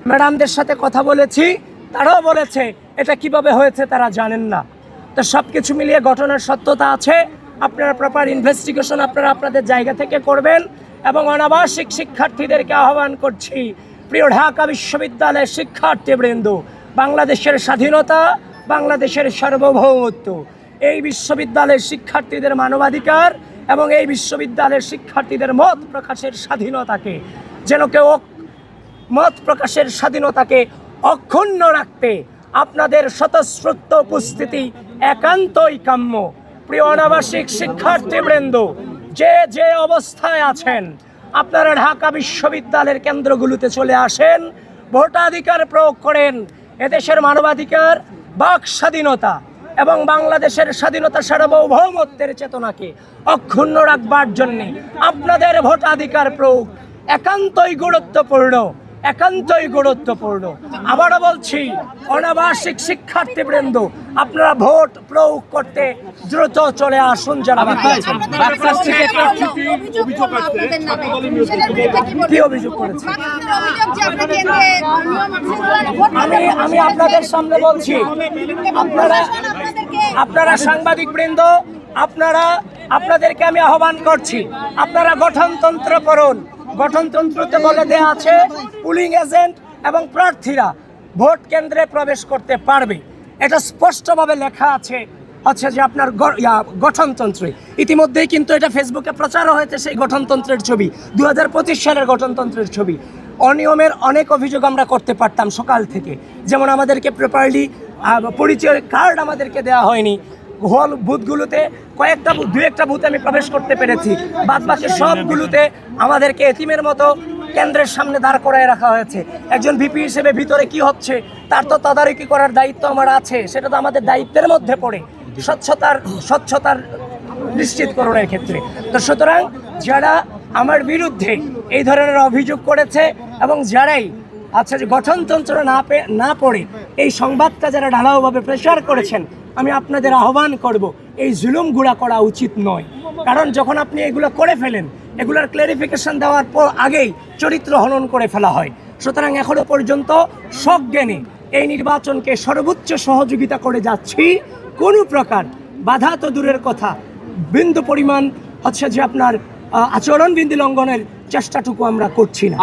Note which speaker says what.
Speaker 1: ম্যাডামদের সাথে কথা বলেছি, তারাও বলেছে এটা কিভাবে হয়েছে তারা জানেন না। তো সব কিছু মিলিয়ে ঘটনার সত্যতা আছে। আপনারা প্রপার ইনভেস্টিগেশন আপনারা আপনাদের জায়গা থেকে করবেন। এবং অনাবাসিক শিক্ষার্থীদেরকে আহ্বান করছি, প্রিয় ঢাকা বিশ্ববিদ্যালয়ের শিক্ষার্থীবৃন্দ, বাংলাদেশের স্বাধীনতা, বাংলাদেশের সার্বভৌমত্ব, এই বিশ্ববিদ্যালয়ের শিক্ষার্থীদের মানবাধিকার এবং এই বিশ্ববিদ্যালয়ের শিক্ষার্থীদের মত প্রকাশের স্বাধীনতাকে যেন কেউ মত প্রকাশের স্বাধীনতাকে অক্ষুণ্ণ রাখতে আপনাদের স্বতঃস্ফূর্ত উপস্থিতি একান্তই কাম্য। প্রিয় অনাবাসিক শিক্ষার্থীবৃন্দ, যে যে অবস্থায় আছেন আপনারা ঢাকা বিশ্ববিদ্যালয়ের কেন্দ্রগুলোতে চলে আসেন, ভোটাধিকার প্রয়োগ করেন। এদেশের মানবাধিকার, বাক স্বাধীনতা এবং বাংলাদেশের স্বাধীনতা সার্বভৌমত্বের চেতনাকে অক্ষুণ্ণ রাখবার জন্যে আপনাদের ভোটাধিকার প্রয়োগ একান্তই গুরুত্বপূর্ণ, একান্তই গুরুত্বপূর্ণ। আবারও বলছি, অনাবাসিক শিক্ষার্থীবৃন্দ, আপনারা ভোট প্রয়োগ করতে দ্রুত চলে আসুন। যারা কি অভিযোগ করেছে আমি আপনাদের সামনে বলছি, আপনারা সাংবাদিক বৃন্দ, আপনাদেরকে আমি আহ্বান করছি, আপনারা গঠনতন্ত্র পড়ুন। গঠনতন্ত্রতে বলে দেওয়া আছে পুলিং এজেন্ট এবং প্রার্থীরা ভোট কেন্দ্রে প্রবেশ করতে পারবে। এটা স্পষ্টভাবে লেখা আছে হচ্ছে যে আপনার গঠনতন্ত্রে। ইতিমধ্যেই কিন্তু এটা ফেসবুকে প্রচারও হয়েছে, সেই গঠনতন্ত্রের ছবি, 2025 সালের গঠনতন্ত্রের ছবি। অনিয়মের অনেক অভিযোগ আমরা করতে পারতাম সকাল থেকে, যেমন আমাদেরকে প্রপারলি পরিচয় কার্ড আমাদেরকে দেওয়া হয়নি। হল বুথগুলোতে দু একটা বুথে আমি প্রবেশ করতে পেরেছি, বাদবাকি সবগুলোতে আমাদেরকে এতিমের মতো কেন্দ্রের সামনে দাঁড় করায় রাখা হয়েছে। একজন ভিপি হিসেবে ভিতরে কি হচ্ছে তার তো তদারকি করার দায়িত্ব আমার আছে, সেটা তো আমাদের দায়িত্বের মধ্যে পড়ে, স্বচ্ছতার নিশ্চিতকরণের ক্ষেত্রে। তো সুতরাং যারা আমার বিরুদ্ধে এই ধরনের অভিযোগ করেছে এবং যারাই যে গঠনতন্ত্র না পড়ে এই সংবাদটা যারা ঢালাওভাবে প্রেসার করেছেন, আমি আপনাদের আহ্বান করব, এই জুলুমগুলা করা উচিত নয়। কারণ যখন আপনি এগুলো করে ফেলেন, এগুলোর ক্লারিফিকেশন দেওয়ার পর আগেই চরিত্র হনন করে ফেলা হয়। সুতরাং এখনো পর্যন্ত সজ্ঞানে এই নির্বাচনকে সর্বোচ্চ সহযোগিতা করে যাচ্ছি। কোনো প্রকার বাধা তো দূরের কথা, বিন্দু পরিমাণ যে আপনার আচরণবিধি লঙ্ঘনের চেষ্টাটুকু আমরা করছি না।